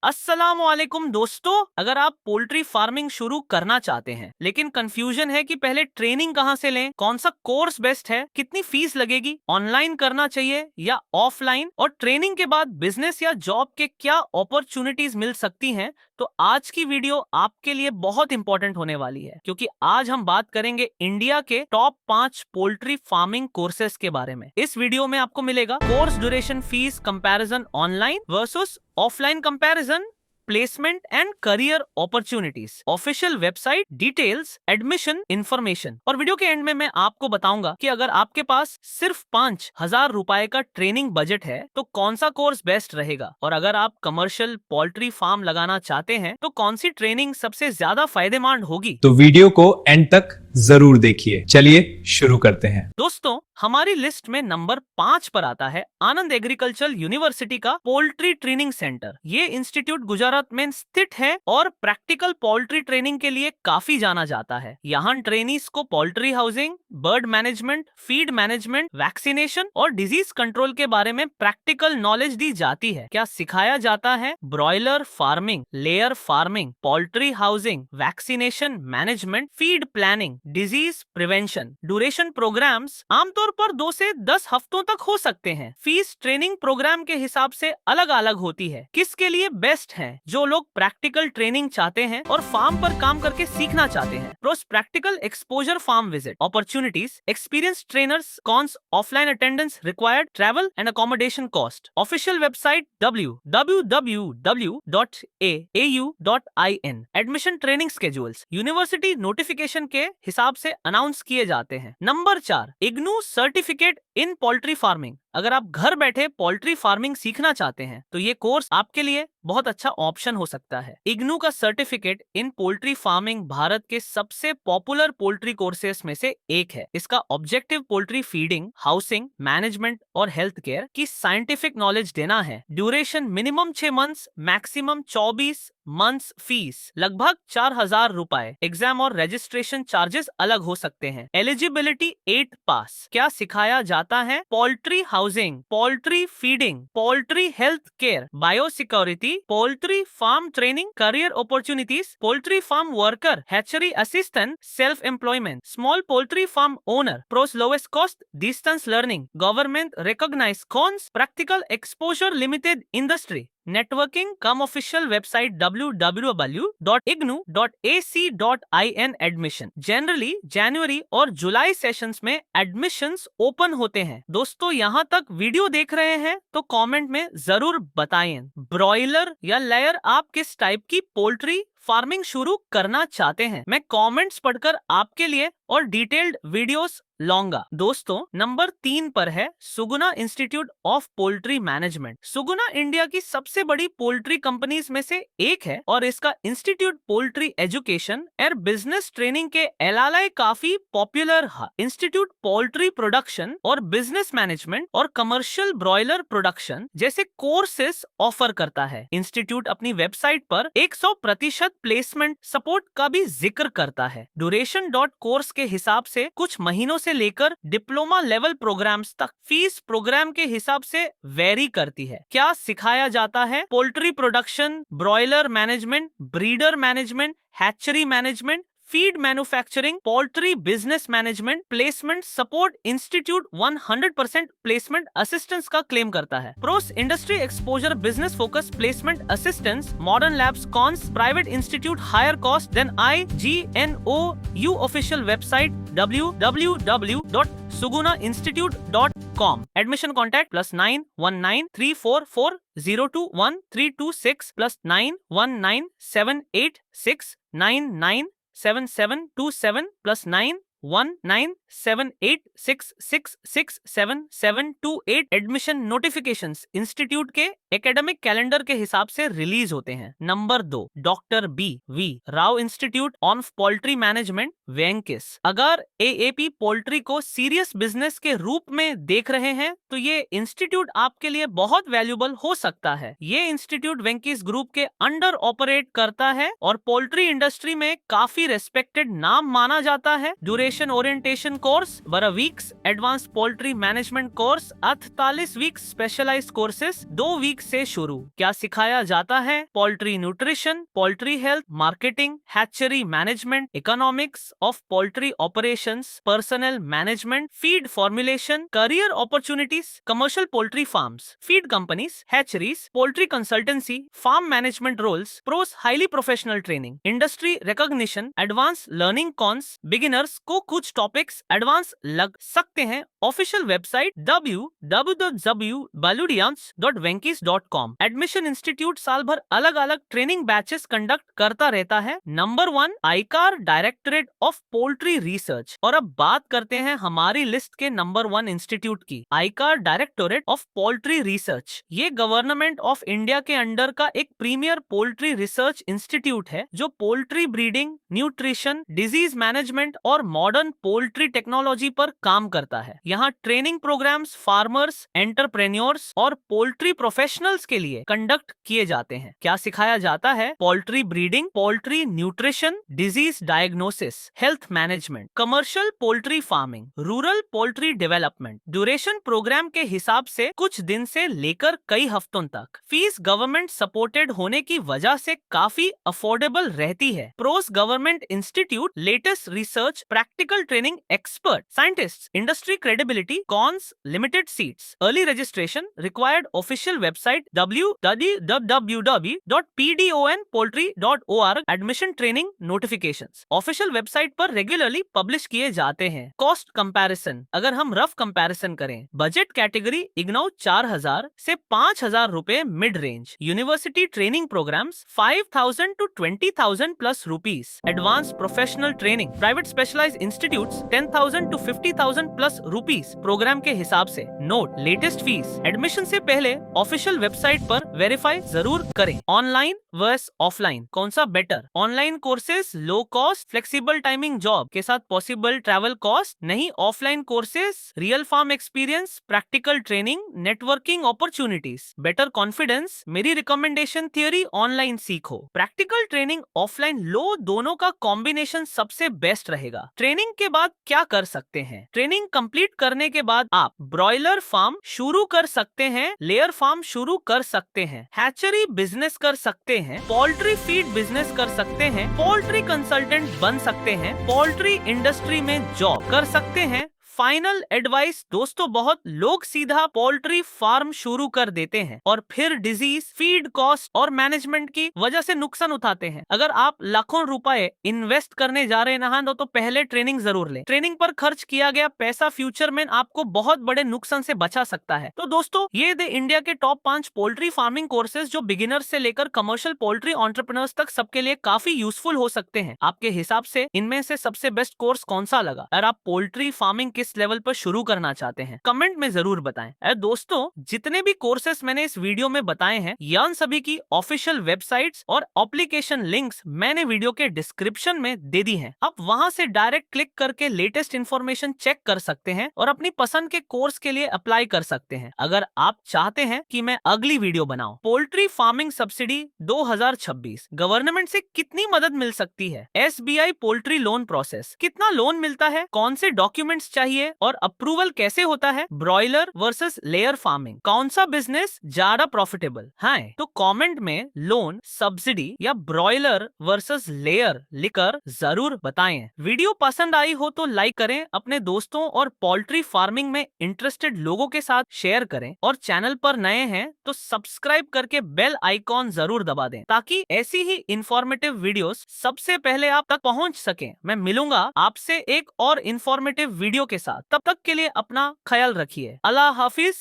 अस्सलामुअलैकुम दोस्तों, अगर आप पोल्ट्री फार्मिंग शुरू करना चाहते हैं लेकिन कंफ्यूजन है कि पहले ट्रेनिंग कहां से लें, कौन सा कोर्स बेस्ट है, कितनी फीस लगेगी, ऑनलाइन करना चाहिए या ऑफलाइन, और ट्रेनिंग के बाद बिजनेस या जॉब के क्या अपॉर्चुनिटीज मिल सकती हैं, तो आज की वीडियो आपके लिए बहुत इंपॉर्टेंट होने वाली है, क्योंकि आज हम बात करेंगे इंडिया के टॉप 5 पोल्ट्री फार्मिंग कोर्सेज के बारे में। इस वीडियो में आपको मिलेगा course duration, fees comparison, online versus offline comparison, placement and career opportunities, official website details, admission information, और वीडियो के एंड में मैं आपको बताऊंगा कि अगर आपके पास सिर्फ 5,000 रुपए का ट्रेनिंग बजट है तो कौन सा कोर्स बेस्ट रहेगा, और अगर आप कमर्शियल पोल्ट्री फार्म लगाना चाहते हैं तो कौन सी ट्रेनिंग सबसे ज्यादा फायदेमंद होगी। तो वीडियो को एंड तक जरूर देखिए। चलिए शुरू करते हैं। दोस्तों, हमारी लिस्ट में नंबर 5 पर आता है आनंद एग्रीकल्चर यूनिवर्सिटी का पोल्ट्री ट्रेनिंग सेंटर। ये इंस्टीट्यूट गुजरात में स्थित है और प्रैक्टिकल पोल्ट्री ट्रेनिंग के लिए काफी जाना जाता है। यहाँ ट्रेनीज को poultry housing, bird management, feed management, vaccination और डिजीज कंट्रोल के बारे में प्रैक्टिकल नॉलेज दी जाती है। क्या सिखाया जाता है? Broiler farming, layer farming, poultry housing, vaccination management, feed planning, disease prevention. Duration programmes आमतौर पर 2 से 10 हफ्तों तक हो सकते हैं। फीस ट्रेनिंग प्रोग्राम के हिसाब से अलग अलग होती है। किसके लिए बेस्ट है? जो लोग प्रैक्टिकल ट्रेनिंग चाहते हैं और फार्म पर काम करके सीखना चाहते हैं। Pros practical exposure, farm visit opportunities, experience trainers, cons, offline attendance required, travel and accommodation cost. Official website www.aau.in। Admission, training schedules university notification के हिसाब से अनाउंस किए जाते हैं। Number 4, IGNOU certificate in poultry farming. अगर आप घर बैठे पोल्ट्री फार्मिंग सीखना चाहते हैं तो ये कोर्स आपके लिए बहुत अच्छा ऑप्शन हो सकता है। इग्नू का certificate in poultry farming Bharat के सबसे पॉपुलर पोल्ट्री कोर्सेस में से एक है। इसका objective poultry feeding, housing, management और हेल्थ केयर की साइंटिफिक नॉलेज देना है। Duration minimum 6 months, maximum 24 months. Fees लगभग 4,000 रुपए। एग्जाम और रजिस्ट्रेशन चार्जेस अलग हो सकते हैं। Eligibility 8 pass. क्या सिखाया जाता है? Poultry housing, poultry feeding, poultry health care, biosecurity, poultry farm training, career opportunities, poultry farm worker, hatchery assistant, self employment, small poultry farm owner, pros lowest cost, distance learning, government recognised, cons, practical exposure limited, industry networking कम official website www.ignu.ac.in। Admission generally जनवरी और जुलाई sessions में admissions open होते हैं। दोस्तों, यहाँ तक वीडियो देख रहे हैं तो कमेंट में जरूर बताएं, ब्रॉयलर या लेयर आप किस टाइप की पोल्ट्री फार्मिंग शुरू करना चाहते हैं। मैं कमेंट्स पढ़कर आपके लिए और डिटेल्ड वीडियोस लाऊंगा। दोस्तों, नंबर 3 पर है Suguna institute of poultry management. Suguna India की सबसे बड़ी पोल्ट्री कंपनीज में से एक है और इसका इंस्टीट्यूट पोल्ट्री एजुकेशन और बिजनेस ट्रेनिंग के अलावा काफी पॉपुलर है। इंस्टीट्यूट पोल्ट्री प्रोडक्शन और बिजनेस मैनेजमेंट और कमर्शियल ब्रॉयलर प्रोडक्शन जैसे कोर्सेस ऑफर करता है। इंस्टीट्यूट अपनी वेबसाइट पर 100% प्लेसमेंट सपोर्ट का भी जिक्र करता है। ड्यूरेशन कोर्स के हिसाब से कुछ महीनों से लेकर डिप्लोमा लेवल प्रोग्राम्स तक। फीस प्रोग्राम के हिसाब से वेरी करती है। क्या सिखाया जाता है? Poultry production, broiler management, breeder management, hatchery management, feed manufacturing, poultry business management, placement support. Institute 100% placement assistance का क्लेम करता है। Pros industry exposure, business focus, placement assistance, modern labs, cons, private institute, higher cost than IGNOU। Official website www.sugunainstitute.com। Admission contact +9 19 344 021 326 +9 19 786 997727 +9 1978666778। Admission notifications institute के academic calendar के हिसाब से release होते हैं। Number 2, doctor B.V. Rao institute of poultry management, Venky's. अगर AAP poultry को serious business के रूप में देख रहे हैं तो ये इंस्टीट्यूट आपके लिए बहुत वैल्यूबल हो सकता है। ये इंस्टीट्यूट वेंकिस ग्रुप के अंडर ऑपरेट करता है और पोल्ट्री इंडस्ट्री में काफी रेस्पेक्टेड नाम माना जाता है। Duration, orientation, course 12 weeks advance poultry management course 48 weeks specialised courses 2 week से शुरू। क्या सिखाया जाता है? Poultry nutrition, poultry health, marketing, hatchery management, economics of poultry operations, personal management, feed formulation, career opportunities, commercial poultry farms, feed companies, hatcheries, poultry consultancy, farm management roles, pros highly professional training, industry recognition, advance learning cons, beginners को कुछ topics advance लग सकते हैं। Official website www.baludians.venkis.com। Admission institute साल भर अलग अलग training batches conduct करता रहता है। Number 1 आईकार directorate of poultry research. और अब बात करते हैं हमारी लिस्ट के नंबर 1 इंस्टीट्यूट की, आईकार डायरेक्टोरेट ऑफ पोल्ट्री रिसर्च। ये गवर्नमेंट ऑफ इंडिया के अंडर का एक प्रीमियर पोल्ट्री रिसर्च इंस्टीट्यूट है जो poultry breeding, nutrition, disease management और मॉडर्न पोल्ट्री टेक्नोलॉजी पर काम करता है। यहाँ ट्रेनिंग प्रोग्राम्स फार्मर्स, एंटरप्रेन्योर्स और पोल्ट्री प्रोफेशनल्स के लिए कंडक्ट किए जाते हैं। क्या सिखाया जाता है? Poultry breeding, poultry nutrition, disease diagnosis, health management, commercial poultry farming, rural poultry development. Duration programme के हिसाब से कुछ दिन से लेकर कई हफ्तों तक। फीस गवर्नमेंट सपोर्टेड होने की वजह से काफी अफोर्डेबल रहती है। Pros government institute, latest research, practical training, expert scientist, industry credibility, cons, limited seats. Early registration required. Official website www.pdonpoultry.org। Admission training notifications official website पर रेगुलरली पब्लिश किए जाते हैं। कॉस्ट कंपैरिजन, अगर हम रफ कंपैरिजन करें, budget category IGNOU 4000 से 5000 रुपए mid range. University training programmes 5000 to 20,000 plus rupees. Advance professional training, private specialised institutes 10,000 to 50,000 plus rupees programme के हिसाब से। नोट, लेटेस्ट फीस एडमिशन से पहले ऑफिशियल वेबसाइट पर वेरीफाई जरूर करें। ऑनलाइन वर्स ऑफलाइन, कौन सा better? Online courses low cost, flexible timing, job के साथ पॉसिबल ट्रैवल कॉस्ट नहीं। Offline courses, real farm experience, practical training, networking opportunities, better confidence. मेरी रिकमेंडेशन, थियोरी ऑनलाइन सीखो, प्रैक्टिकल ट्रेनिंग ऑफलाइन लो, दोनों का कॉम्बिनेशन सबसे बेस्ट रहेगा। ट्रेनिंग के बाद क्या कर सकते हैं? ट्रेनिंग कंप्लीट करने के बाद आप ब्रॉयलर फार्म शुरू कर सकते हैं, लेयर फार्म शुरू कर सकते हैं, हैचरी बिजनेस कर सकते हैं, पोल्ट्री फीड बिजनेस कर सकते हैं, पोल्ट्री कंसल्टेंट बन सकते हैं, पोल्ट्री इंडस्ट्री में जॉब कर सकते हैं। फाइनल एडवाइस दोस्तों, बहुत लोग सीधा पोल्ट्री फार्म शुरू कर देते हैं और फिर डिजीज, फीड कॉस्ट और मैनेजमेंट की वजह से नुकसान उठाते हैं। अगर आप लाखों रुपए इन्वेस्ट करने जा रहे हैं तो पहले ट्रेनिंग जरूर लें। ट्रेनिंग पर खर्च किया गया पैसा फ्यूचर में आपको बहुत बड़े नुकसान से बचा सकता है। तो दोस्तों, ये थे इंडिया के टॉप 5 पोल्ट्री फार्मिंग कोर्सेज जो बिगिनर्स से लेकर कमर्शियल पोल्ट्री एंटरप्रेन्योर्स तक सबके लिए काफी यूजफुल हो सकते हैं। आपके हिसाब से इनमें से सबसे बेस्ट कोर्स कौन सा लगा? अगर आप पोल्ट्री फार्मिंग किस लेवल पर शुरू करना चाहते हैं, कमेंट में जरूर बताएं। दोस्तों, जितने भी कोर्सेस मैंने इस वीडियो में बताए हैं, यान सभी की ऑफिशियल वेबसाइट्स और एप्लीकेशन लिंक्स मैंने वीडियो के डिस्क्रिप्शन में दे दी हैं। आप वहां से डायरेक्ट क्लिक करके लेटेस्ट इंफॉर्मेशन चेक कर सकते हैं और अपनी पसंद के कोर्स के लिए अप्लाई कर सकते हैं। अगर आप चाहते हैं कि मैं अगली वीडियो बनाऊं, पोल्ट्री फार्मिंग सब्सिडी 2026 गवर्नमेंट से कितनी मदद मिल सकती है, SBI पोल्ट्री लोन प्रोसेस, कितना लोन मिलता है, कौन से डॉक्यूमेंट्स चाहिए और अप्रूवल कैसे होता है, ब्रॉयलर वर्सेस लेयर फार्मिंग, कौन सा बिजनेस ज्यादा प्रॉफिटेबल है, तो कमेंट में लोन, सब्सिडी या ब्रॉयलर वर्सेस लेयर लिखकर जरूर बताएं। वीडियो पसंद आई हो तो लाइक करें, अपने दोस्तों और पोल्ट्री फार्मिंग में इंटरेस्टेड लोगों के साथ शेयर करें और चैनल पर नए हैं तो सब्सक्राइब करके बेल आइकॉन जरूर दबा दें ताकि ऐसी ही इंफॉर्मेटिव वीडियोस सबसे पहले आप तक पहुंच सके। मैं मिलूंगा आपसे एक और इंफॉर्मेटिव वीडियो के साथ, तब तक के लिए अपना ख्याल रखिए। अल्लाह हाफिज।